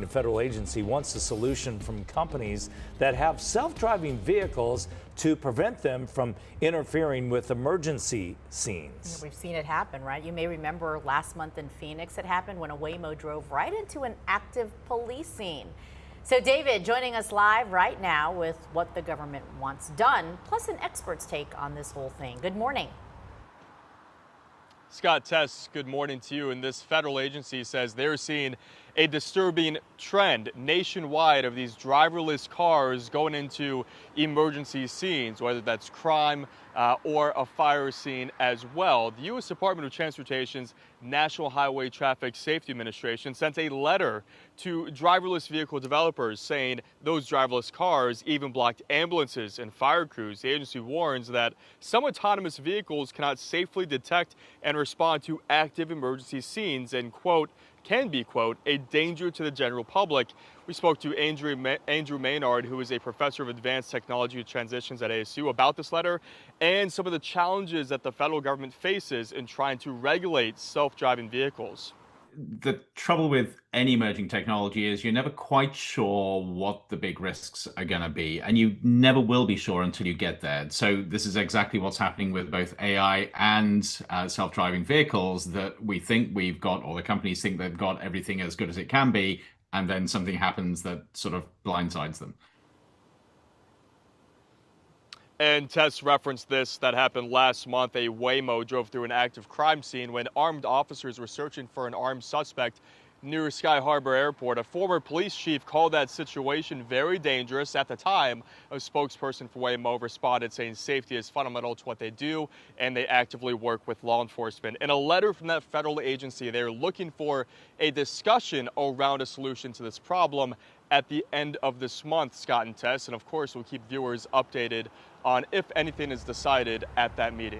The federal agency wants a solution from companies that have self-driving vehicles to prevent them from interfering with emergency scenes. We've seen it happen, right? You may remember last month in Phoenix, it happened when a Waymo drove right into an active police scene. So David joining us live right now with what the government wants done, plus an expert's take on this whole thing. Good morning. Scott, Tess, good morning to you. And this federal agency says they're seeing a disturbing trend nationwide of these driverless cars going into emergency scenes, whether that's crime or a fire scene as well. The U.S. Department of Transportation's National Highway Traffic Safety Administration sent a letter to driverless vehicle developers saying those driverless cars even blocked ambulances and fire crews. The agency warns that some autonomous vehicles cannot safely detect and respond to active emergency scenes and, quote, can be, quote, a danger to the general public. We spoke to Andrew Maynard, who is a professor of advanced technology transitions at ASU, about this letter and some of the challenges that the federal government faces in trying to regulate self-driving vehicles. The trouble with any emerging technology is you're never quite sure what the big risks are going to be, and you never will be sure until you get there. So this is exactly what's happening with both AI and self-driving vehicles, that we think we've got, or the companies think they've got everything as good as it can be, and then something happens that sort of blindsides them. And Tess referenced this that happened last month. A Waymo drove through an active crime scene when armed officers were searching for an armed suspect near Sky Harbor Airport. A former police chief called that situation very dangerous. At the time, a spokesperson for Waymo responded saying safety is fundamental to what they do, and they actively work with law enforcement. In a letter from that federal agency, they're looking for a discussion around a solution to this problem at the end of this month, Scott and Tess. And of course, we'll keep viewers updated on if anything is decided at that meeting.